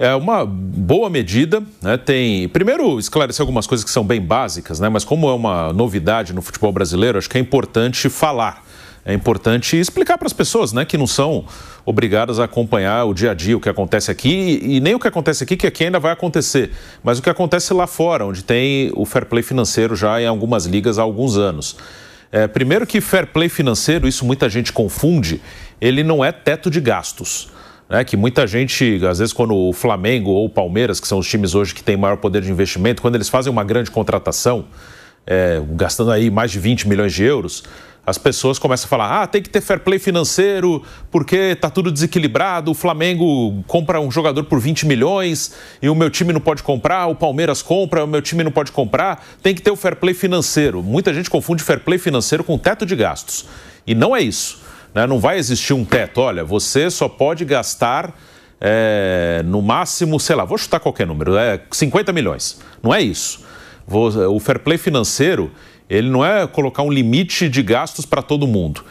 É uma boa medida, né? Primeiro, esclarecer algumas coisas que são bem básicas, né? Mas como é uma novidade no futebol brasileiro, acho que é importante falar. É importante explicar para as pessoas, né, que não são obrigadas a acompanhar o dia a dia, o que acontece aqui, e nem o que acontece aqui, que aqui ainda vai acontecer, mas o que acontece lá fora, onde tem o fair play financeiro já em algumas ligas há alguns anos. Primeiro que fair play financeiro, isso muita gente confunde, ele não é teto de gastos. Que muita gente, às vezes quando o Flamengo ou o Palmeiras, que são os times hoje que têm maior poder de investimento, quando eles fazem uma grande contratação, gastando aí mais de 20 milhões de euros, as pessoas começam a falar, tem que ter fair play financeiro porque está tudo desequilibrado, o Flamengo compra um jogador por 20 milhões e o meu time não pode comprar, o Palmeiras compra, o meu time não pode comprar, tem que ter o fair play financeiro. Muita gente confunde fair play financeiro com teto de gastos e não é isso, né? Não vai existir um teto, olha, você só pode gastar no máximo, sei lá, vou chutar qualquer número, 50 milhões, não é isso. O fair play financeiro, ele não é colocar um limite de gastos para todo mundo.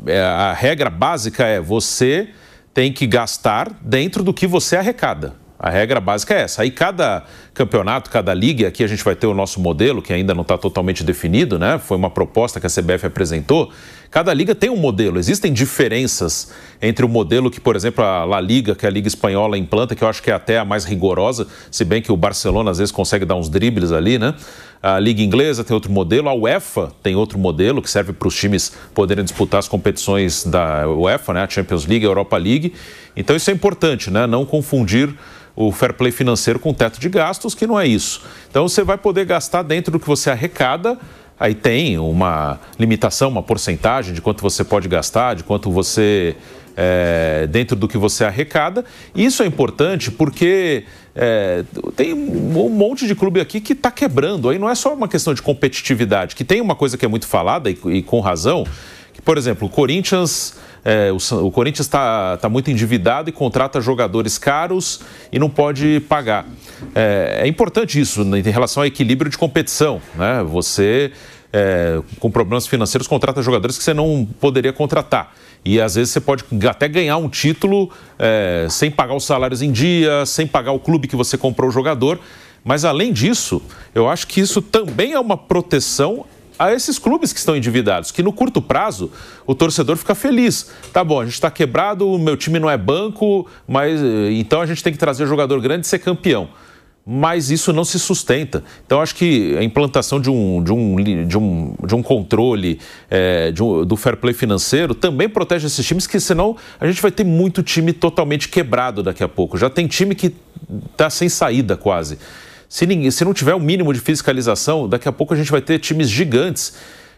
A regra básica é você tem que gastar dentro do que você arrecada. A regra básica é essa. Aí cada campeonato, cada liga, aqui a gente vai ter o nosso modelo, que ainda não está totalmente definido, né? Foi uma proposta que a CBF apresentou. Cada liga tem um modelo. Existem diferenças entre o modelo que, por exemplo, a La Liga, que é a Liga Espanhola, implanta, que eu acho que é até a mais rigorosa, se bem que o Barcelona às vezes consegue dar uns dribles ali, né? A Liga Inglesa tem outro modelo, a UEFA tem outro modelo, que serve para os times poderem disputar as competições da UEFA, né? A Champions League, a Europa League. Então isso é importante, né? Não confundir o fair play financeiro com teto de gastos, que não é isso. Então você vai poder gastar dentro do que você arrecada, aí tem uma limitação, uma porcentagem de quanto você pode gastar, de quanto você, dentro do que você arrecada. E isso é importante porque tem um monte de clube aqui que está quebrando. Aí não é só uma questão de competitividade, que tem uma coisa que é muito falada e com razão, que, por exemplo, o Corinthians está muito endividado e contrata jogadores caros e não pode pagar. É importante isso em relação ao equilíbrio de competição, né? Você, com problemas financeiros, contrata jogadores que você não poderia contratar. E às vezes você pode até ganhar um título sem pagar os salários em dia, sem pagar o clube que você comprou o jogador. Mas além disso, eu acho que isso também é uma proteção a esses clubes que estão endividados, que no curto prazo o torcedor fica feliz. Tá bom, a gente está quebrado, o meu time não é banco, mas então a gente tem que trazer jogador grande e ser campeão. Mas isso não se sustenta. Então acho que a implantação de um controle do fair play financeiro também protege esses times, que senão a gente vai ter muito time totalmente quebrado daqui a pouco. Já tem time que está sem saída quase. Se não tiver o mínimo de fiscalização, daqui a pouco a gente vai ter times gigantes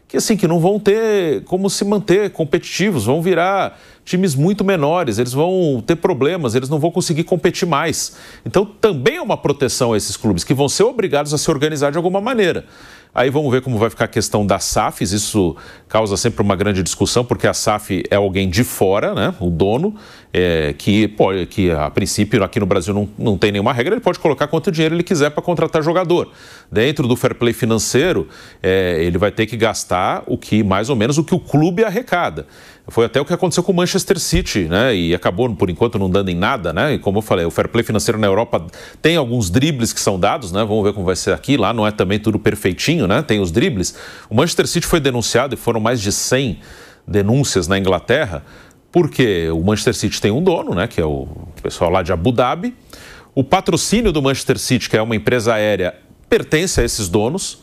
que não vão ter como se manter competitivos, vão virar times muito menores, eles vão ter problemas, eles não vão conseguir competir mais. Então também é uma proteção a esses clubes, que vão ser obrigados a se organizar de alguma maneira. Aí vamos ver como vai ficar a questão das SAFs, isso causa sempre uma grande discussão, porque a SAF é alguém de fora, né? O dono, que a princípio aqui no Brasil não tem nenhuma regra, ele pode colocar quanto dinheiro ele quiser para contratar jogador. Dentro do fair play financeiro, ele vai ter que gastar mais ou menos o que o clube arrecada. Foi até o que aconteceu com o Manchester City, né? E acabou, por enquanto, não dando em nada, né? E como eu falei, o fair play financeiro na Europa tem alguns dribles que são dados, né? Vamos ver como vai ser aqui. Lá não é também tudo perfeitinho, né? Tem os dribles. O Manchester City foi denunciado e foram mais de 100 denúncias na Inglaterra, porque o Manchester City tem um dono, né? Que é o pessoal lá de Abu Dhabi. O patrocínio do Manchester City, que é uma empresa aérea, pertence a esses donos.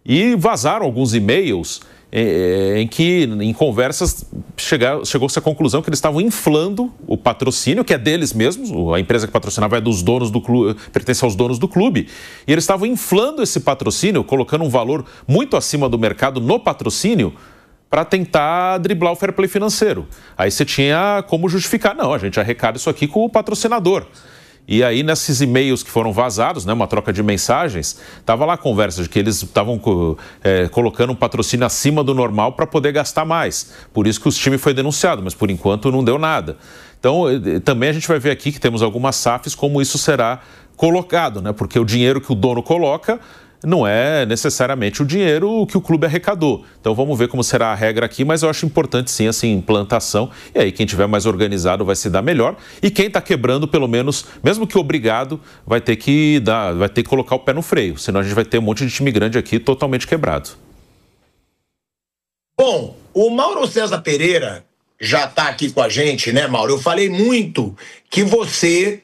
E vazaram alguns e-mails em conversas chegou-se à conclusão que eles estavam inflando o patrocínio, que é deles mesmos, a empresa que patrocinava é dos donos do clube, pertence aos donos do clube, e eles estavam inflando esse patrocínio, colocando um valor muito acima do mercado no patrocínio, para tentar driblar o fair play financeiro. Aí você tinha como justificar, não, a gente arrecada isso aqui com o patrocinador. E aí, nesses e-mails que foram vazados, né, uma troca de mensagens, estava lá a conversa de que eles estavam colocando um patrocínio acima do normal para poder gastar mais. Por isso que o time foi denunciado, mas por enquanto não deu nada. Então, também a gente vai ver aqui que temos algumas SAFs como isso será colocado, né? Porque o dinheiro que o dono coloca não é necessariamente o dinheiro que o clube arrecadou. Então vamos ver como será a regra aqui, mas eu acho importante sim essa implantação. E aí quem tiver mais organizado vai se dar melhor. E quem está quebrando, pelo menos, mesmo que obrigado, vai ter que colocar o pé no freio. Senão a gente vai ter um monte de time grande aqui totalmente quebrado. Bom, o Mauro César Pereira já está aqui com a gente, né, Mauro? Eu falei muito que você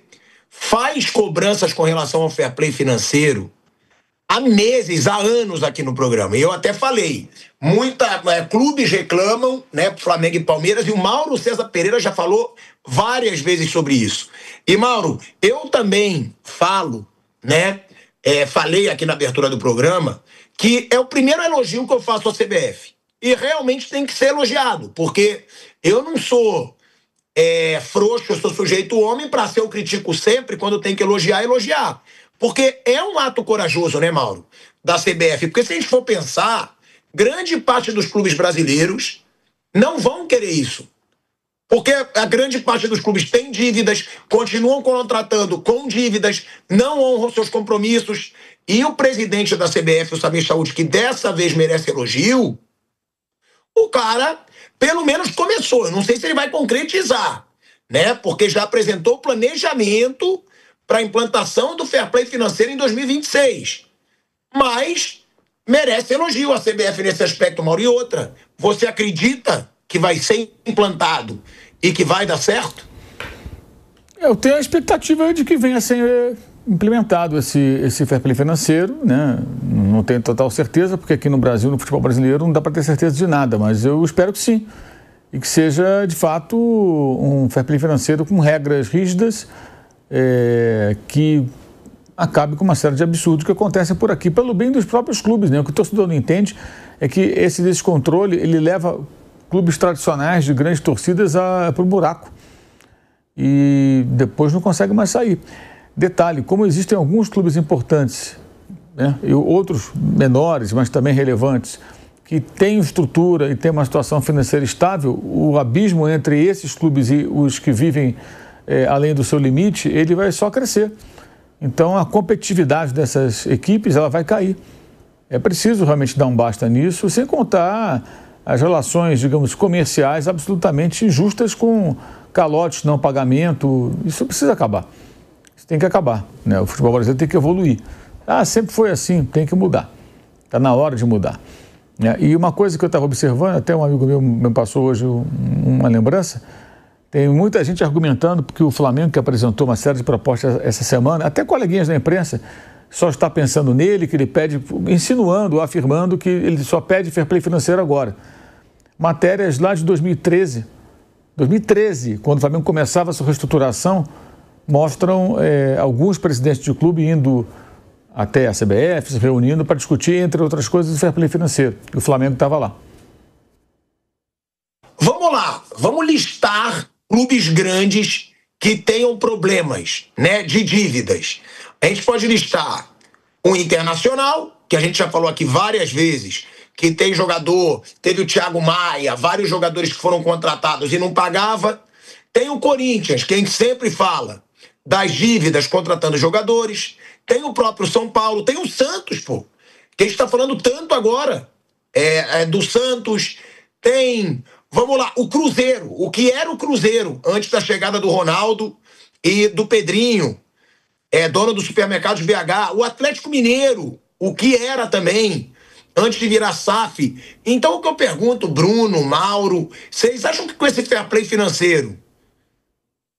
faz cobranças com relação ao fair play financeiro há meses, há anos aqui no programa. E eu até falei, clubes reclamam, né, Flamengo e Palmeiras, e o Mauro César Pereira já falou várias vezes sobre isso. E, Mauro, eu também falo, né, falei aqui na abertura do programa, que é o primeiro elogio que eu faço à CBF. E realmente tem que ser elogiado, porque eu não sou frouxo, eu sou sujeito homem, para ser eu critico sempre, quando tem que elogiar. Porque é um ato corajoso, né, Mauro, da CBF. Porque se a gente for pensar, grande parte dos clubes brasileiros não vão querer isso. Porque a grande parte dos clubes tem dívidas, continuam contratando com dívidas, não honram seus compromissos. E o presidente da CBF, o Samir Saúde, que dessa vez merece elogio, o cara, pelo menos, começou. Eu não sei se ele vai concretizar, né? Porque já apresentou o planejamento para a implantação do fair play financeiro em 2026. Mas merece elogio a CBF nesse aspecto, Mauro. E outra, você acredita que vai ser implantado e que vai dar certo? Eu tenho a expectativa de que venha a ser implementado esse fair play financeiro, né? Não tenho total certeza, porque aqui no Brasil, no futebol brasileiro, não dá para ter certeza de nada, mas eu espero que sim. E que seja, de fato, um fair play financeiro com regras rígidas, que acabe com uma série de absurdos que acontecem por aqui, pelo bem dos próprios clubes, né? O que o torcedor não entende é que esse descontrole, ele leva clubes tradicionais de grandes torcidas para o buraco. E depois não consegue mais sair. Detalhe, como existem alguns clubes importantes, né, e outros menores, mas também relevantes, que têm estrutura e têm uma situação financeira estável, o abismo entre esses clubes e os que vivem além do seu limite, ele vai só crescer. Então a competitividade dessas equipes, ela vai cair. É preciso realmente dar um basta nisso, sem contar as relações, digamos, comerciais absolutamente injustas com calotes, não pagamento. Isso precisa acabar. Isso tem que acabar, né? O futebol brasileiro tem que evoluir. Sempre foi assim, tem que mudar. Está na hora de mudar. E uma coisa que eu estava observando, até um amigo meu me passou hoje uma lembrança, tem muita gente argumentando porque o Flamengo, que apresentou uma série de propostas essa semana, até coleguinhas da imprensa, só está pensando nele, que ele pede, insinuando, afirmando que ele só pede fair play financeiro agora. Matérias lá de 2013, quando o Flamengo começava a sua reestruturação, mostram alguns presidentes de clube indo até a CBF, se reunindo para discutir, entre outras coisas, o fair play financeiro. E o Flamengo estava lá. Vamos lá, vamos listar clubes grandes que tenham problemas, né, de dívidas. A gente pode listar o Internacional, que a gente já falou aqui várias vezes, que tem jogador, teve o Thiago Maia, vários jogadores que foram contratados e não pagava. Tem o Corinthians, que a gente sempre fala das dívidas contratando jogadores. Tem o próprio São Paulo, tem o Santos, pô, que a gente está falando tanto agora, do Santos. Tem, vamos lá, o Cruzeiro, o que era o Cruzeiro antes da chegada do Ronaldo e do Pedrinho, dono do supermercado de BH, o Atlético Mineiro, o que era também antes de virar SAF. Então o que eu pergunto, Bruno, Mauro, vocês acham que com esse fair play financeiro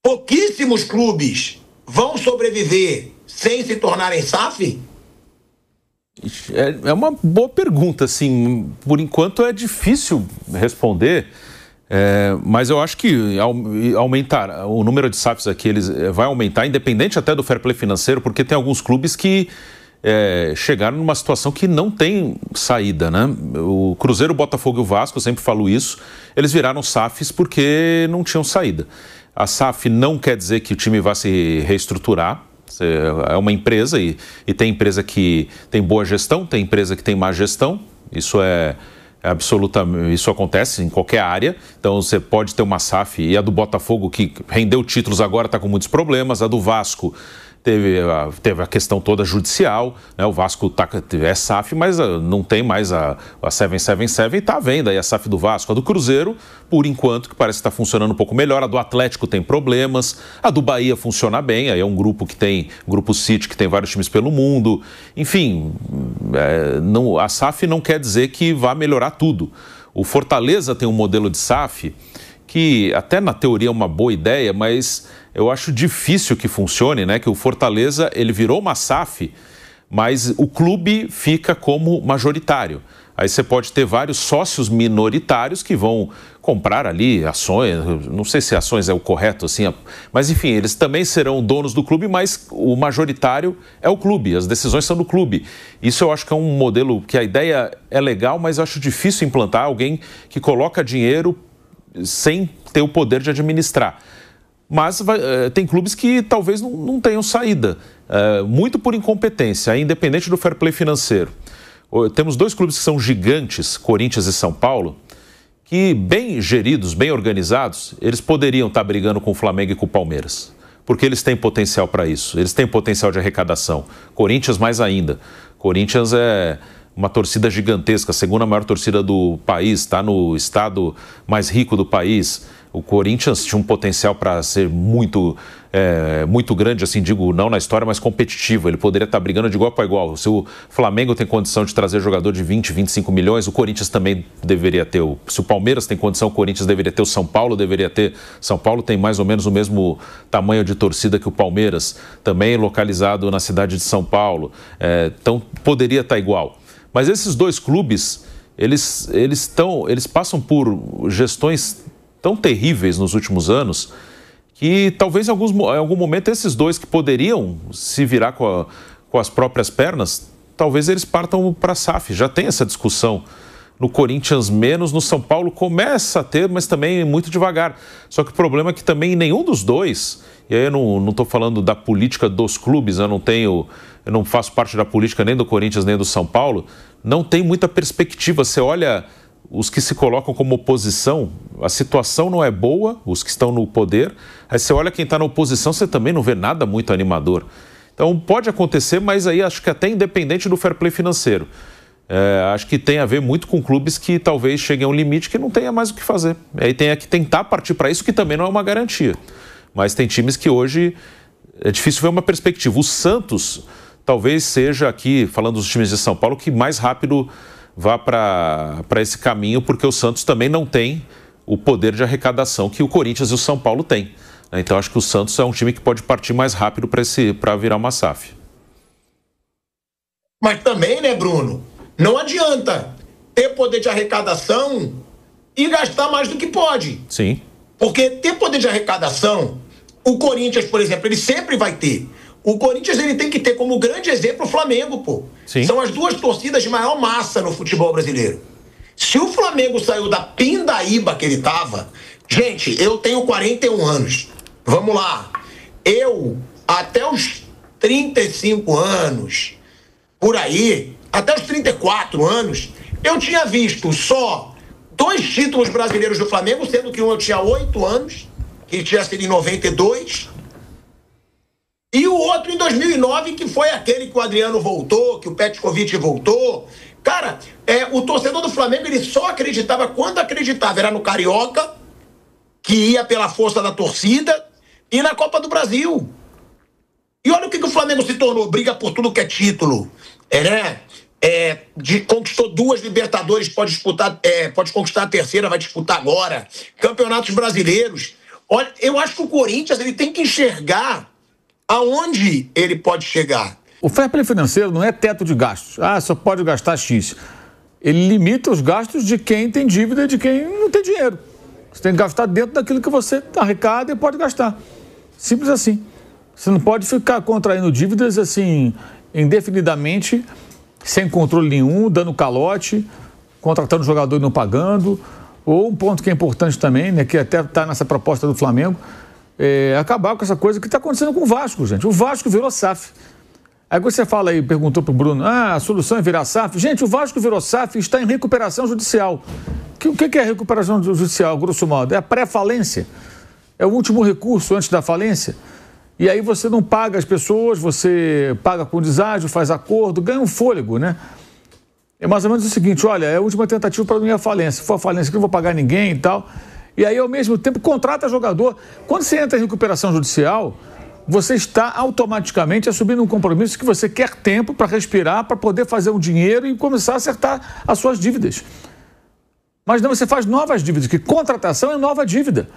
pouquíssimos clubes vão sobreviver sem se tornarem SAF? É uma boa pergunta, assim. Por enquanto é difícil responder, mas eu acho que aumentar o número de SAFs aqui vai aumentar, independente até do fair play financeiro, porque tem alguns clubes que chegaram numa situação que não tem saída, né? O Cruzeiro, o Botafogo e o Vasco, eu sempre falo isso, eles viraram SAFs porque não tinham saída. A SAF não quer dizer que o time vai se reestruturar. É uma empresa e tem empresa que tem boa gestão, tem empresa que tem má gestão. Isso isso acontece em qualquer área. Então você pode ter uma SAF, e a do Botafogo, que rendeu títulos, agora está com muitos problemas. A do Vasco, teve a questão toda judicial, né? O Vasco é SAF, mas não tem mais a 777 e está à venda aí a SAF do Vasco. A do Cruzeiro, por enquanto, que parece que está funcionando um pouco melhor. A do Atlético tem problemas, a do Bahia funciona bem, aí é um grupo Grupo City, que tem vários times pelo mundo. Enfim, a SAF não quer dizer que vá melhorar tudo. O Fortaleza tem um modelo de SAF que até na teoria é uma boa ideia, mas eu acho difícil que funcione, né? Que o Fortaleza, ele virou uma SAF, mas o clube fica como majoritário. Aí você pode ter vários sócios minoritários que vão comprar ali ações, não sei se ações é o correto, assim, mas enfim, eles também serão donos do clube, mas o majoritário é o clube, as decisões são do clube. Isso eu acho que é um modelo que a ideia é legal, mas eu acho difícil implantar alguém que coloca dinheiro sem ter o poder de administrar. Mas tem clubes que talvez não tenham saída, muito por incompetência, independente do fair play financeiro. Temos dois clubes que são gigantes, Corinthians e São Paulo, que bem geridos, bem organizados, eles poderiam estar brigando com o Flamengo e com o Palmeiras, porque eles têm potencial para isso, eles têm potencial de arrecadação. Corinthians mais ainda. Corinthians é uma torcida gigantesca, a segunda maior torcida do país, está no estado mais rico do país. O Corinthians tinha um potencial para ser muito grande, assim, digo, não na história, mas competitivo. Ele poderia estar brigando de igual para igual. Se o Flamengo tem condição de trazer jogador de 20, 25 milhões, o Corinthians também deveria ter. Se o Palmeiras tem condição, o Corinthians deveria ter. O São Paulo deveria ter. São Paulo tem mais ou menos o mesmo tamanho de torcida que o Palmeiras, também localizado na cidade de São Paulo. Então, poderia estar igual. Mas esses dois clubes, eles passam por gestões tão terríveis nos últimos anos que talvez em algum momento esses dois que poderiam se virar com as próprias pernas, talvez eles partam para a SAF. Já tem essa discussão. No Corinthians menos, no São Paulo começa a ter, mas também muito devagar. Só que o problema é que também nenhum dos dois, e aí eu não estou falando da política dos clubes, eu não faço parte da política nem do Corinthians nem do São Paulo, não tem muita perspectiva. Você olha os que se colocam como oposição, a situação não é boa, os que estão no poder. Aí você olha quem está na oposição, você também não vê nada muito animador. Então pode acontecer, mas aí acho que até independente do fair play financeiro. Acho que tem a ver muito com clubes que talvez cheguem a um limite que não tenha mais o que fazer. Aí tem que tentar partir para isso, que também não é uma garantia. Mas tem times que hoje é difícil ver uma perspectiva. O Santos talvez seja aqui, falando dos times de São Paulo, que mais rápido vá para esse caminho, porque o Santos também não tem o poder de arrecadação que o Corinthians e o São Paulo têm. Então acho que o Santos é um time que pode partir mais rápido para virar uma SAF. Mas também, né, Bruno? Não adianta ter poder de arrecadação e gastar mais do que pode. Sim. Porque ter poder de arrecadação, o Corinthians, por exemplo, ele sempre vai ter. O Corinthians, ele tem que ter como grande exemplo o Flamengo, pô. Sim. São as duas torcidas de maior massa no futebol brasileiro. Se o Flamengo saiu da pindaíba que ele tava... Gente, eu tenho 41 anos. Vamos lá. Eu, até os 35 anos, por aí, até os 34 anos, eu tinha visto só 2 títulos brasileiros do Flamengo, sendo que um eu tinha 8 anos, que tinha sido em 92, e o outro em 2009, que foi aquele que o Adriano voltou, que o Petkovic voltou. Cara, o torcedor do Flamengo, ele só acreditava quando acreditava. Era no Carioca, que ia pela força da torcida, e na Copa do Brasil. E olha o que o Flamengo se tornou. Briga por tudo que é título. Conquistou 2 Libertadores, pode conquistar a terceira, vai disputar agora. Campeonatos brasileiros. Olha, eu acho que o Corinthians, ele tem que enxergar aonde ele pode chegar. O fair play financeiro não é teto de gastos. Só pode gastar X. Ele limita os gastos de quem tem dívida e de quem não tem dinheiro. Você tem que gastar dentro daquilo que você arrecada e pode gastar. Simples assim. Você não pode ficar contraindo dívidas assim, indefinidamente, sem controle nenhum, dando calote, contratando jogador e não pagando. Ou um ponto que é importante também, né, que até está nessa proposta do Flamengo, acabar com essa coisa que está acontecendo com o Vasco, gente. O Vasco virou SAF. Aí você fala aí, perguntou para o Bruno, a solução é virar SAF? Gente, o Vasco virou SAF e está em recuperação judicial. O que é recuperação judicial, grosso modo? É a pré-falência. É o último recurso antes da falência. E aí você não paga as pessoas, você paga com deságio, faz acordo, ganha um fôlego, né? É mais ou menos o seguinte, olha, é a última tentativa para minha falência. Se for a falência, que eu não vou pagar ninguém e tal. E aí, ao mesmo tempo, contrata jogador. Quando você entra em recuperação judicial, você está automaticamente assumindo um compromisso que você quer tempo para respirar, para poder fazer um dinheiro e começar a acertar as suas dívidas. Mas não, você faz novas dívidas, que contratação é nova dívida.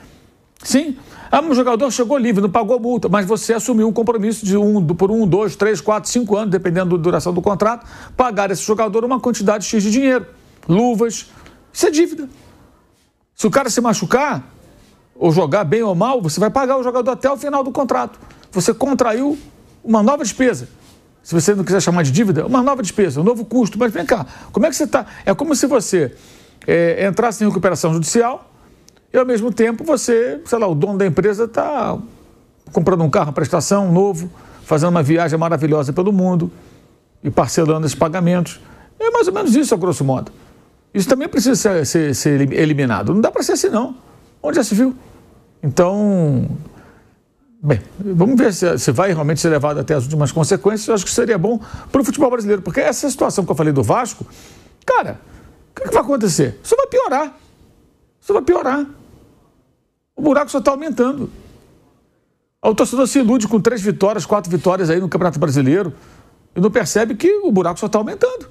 Sim, um jogador chegou livre, não pagou multa, mas você assumiu um compromisso de por 1, 2, 3, 4, 5 anos, dependendo da duração do contrato, pagar esse jogador uma quantidade X de dinheiro, luvas, isso é dívida. Se o cara se machucar, ou jogar bem ou mal, você vai pagar o jogador até o final do contrato. Você contraiu uma nova despesa. Se você não quiser chamar de dívida, uma nova despesa, um novo custo. Mas vem cá, como é que você está? É como se você entrasse em recuperação judicial e, ao mesmo tempo, você, sei lá, o dono da empresa está comprando um carro, prestação novo, fazendo uma viagem maravilhosa pelo mundo e parcelando esses pagamentos. É mais ou menos isso, a grosso modo. Isso também precisa ser eliminado. Não dá para ser assim, não. Onde já se viu? Então, bem, vamos ver se vai realmente ser levado até as últimas consequências. Eu acho que seria bom para o futebol brasileiro, porque essa situação que eu falei do Vasco, cara, o que vai acontecer? Isso vai piorar. Isso vai piorar. O buraco só está aumentando. O torcedor se ilude com 3 vitórias, 4 vitórias aí no Campeonato Brasileiro e não percebe que o buraco só está aumentando.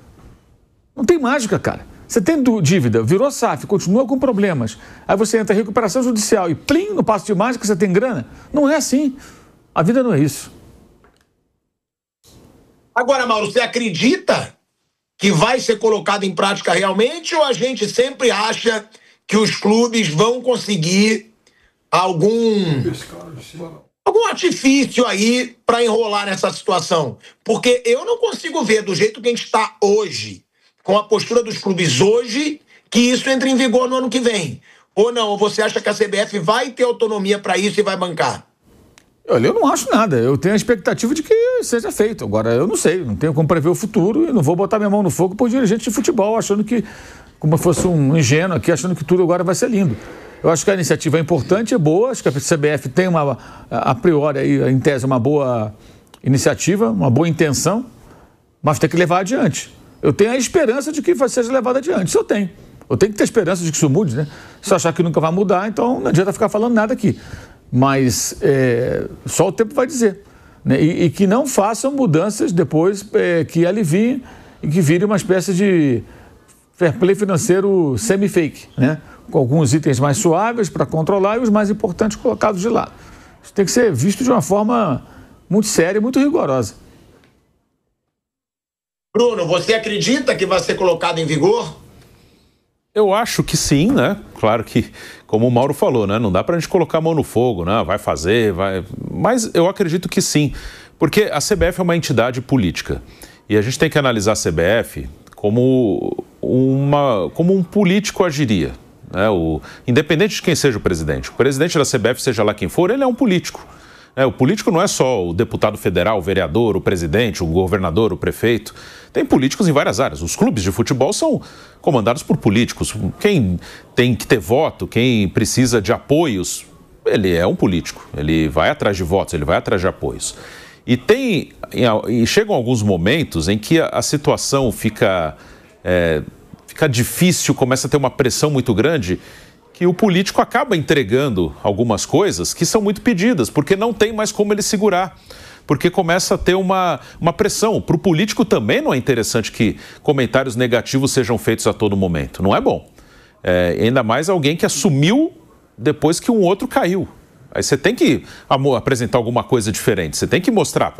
Não tem mágica, cara. Você tem dívida, virou SAF, continua com problemas. Aí você entra em recuperação judicial e plim, no passo de mágica você tem grana. Não é assim. A vida não é isso. Agora, Mauro, você acredita que vai ser colocado em prática realmente ou a gente sempre acha que os clubes vão conseguir algum artifício aí para enrolar nessa situação? Porque eu não consigo ver do jeito que a gente está hoje, com a postura dos clubes hoje, que isso entre em vigor no ano que vem. Ou não? Ou você acha que a CBF vai ter autonomia para isso e vai bancar? Olha, eu não acho nada. Eu tenho a expectativa de que seja feito. Agora, eu não sei, não tenho como prever o futuro e não vou botar minha mão no fogo por dirigente de futebol, achando que, como fosse um ingênuo aqui, achando que tudo agora vai ser lindo. Eu acho que a iniciativa é importante, é boa, acho que a CBF tem a priori, aí, em tese, uma boa iniciativa, uma boa intenção, mas tem que levar adiante. Eu tenho a esperança de que seja levado adiante. Isso eu tenho. Eu tenho que ter esperança de que isso mude, né? Se eu achar que nunca vai mudar, então não adianta ficar falando nada aqui. Mas só o tempo vai dizer. Né? E que não façam mudanças depois que aliviem e que vire uma espécie de fair play financeiro semi-fake, né? Com alguns itens mais suaves para controlar e os mais importantes colocados de lado. Isso tem que ser visto de uma forma muito séria e muito rigorosa. Bruno, você acredita que vai ser colocado em vigor? Eu acho que sim, né? Claro que, como o Mauro falou, né? Não dá pra gente colocar a mão no fogo, né? Vai fazer, vai... Mas eu acredito que sim, porque a CBF é uma entidade política e a gente tem que analisar a CBF como um político agiria, né? Independente de quem seja o presidente da CBF, seja lá quem for, ele é um político. O político não é só o deputado federal, o vereador, o presidente, o governador, o prefeito. Tem políticos em várias áreas. Os clubes de futebol são comandados por políticos. Quem tem que ter voto, quem precisa de apoios, ele é um político. Ele vai atrás de votos, ele vai atrás de apoios. E chegam alguns momentos em que a situação fica difícil, começa a ter uma pressão muito grande, que o político acaba entregando algumas coisas que são muito pedidas, porque não tem mais como ele segurar, porque começa a ter uma pressão. Para o político também não é interessante que comentários negativos sejam feitos a todo momento, não é bom. Ainda mais alguém que assumiu depois que um outro caiu. Aí você tem que apresentar alguma coisa diferente, você tem que mostrar,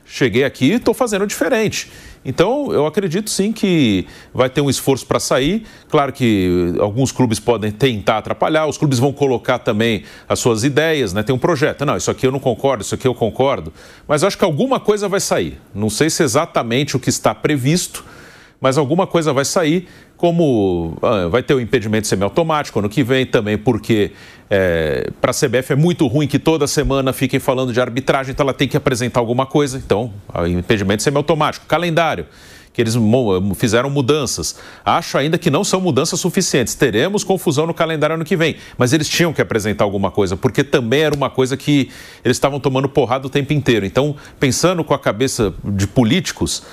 cheguei aqui e estou fazendo diferente. Então, eu acredito sim que vai ter um esforço para sair. Claro que alguns clubes podem tentar atrapalhar, os clubes vão colocar também as suas ideias, né? Tem um projeto, não, isso aqui eu não concordo, isso aqui eu concordo, mas eu acho que alguma coisa vai sair. Não sei se exatamente o que está previsto, mas alguma coisa vai sair, como vai ter o impedimento semiautomático ano que vem também, porque para a CBF é muito ruim que toda semana fiquem falando de arbitragem, então ela tem que apresentar alguma coisa. Então, o impedimento semiautomático, calendário, que eles fizeram mudanças. Acho ainda que não são mudanças suficientes. Teremos confusão no calendário ano que vem, mas eles tinham que apresentar alguma coisa, porque também era uma coisa que eles estavam tomando porrada o tempo inteiro. Então, pensando com a cabeça de políticos,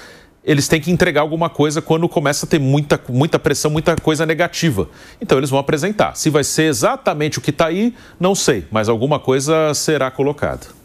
eles têm que entregar alguma coisa quando começa a ter muita pressão, muita coisa negativa. Então, eles vão apresentar. Se vai ser exatamente o que está aí, não sei, mas alguma coisa será colocada.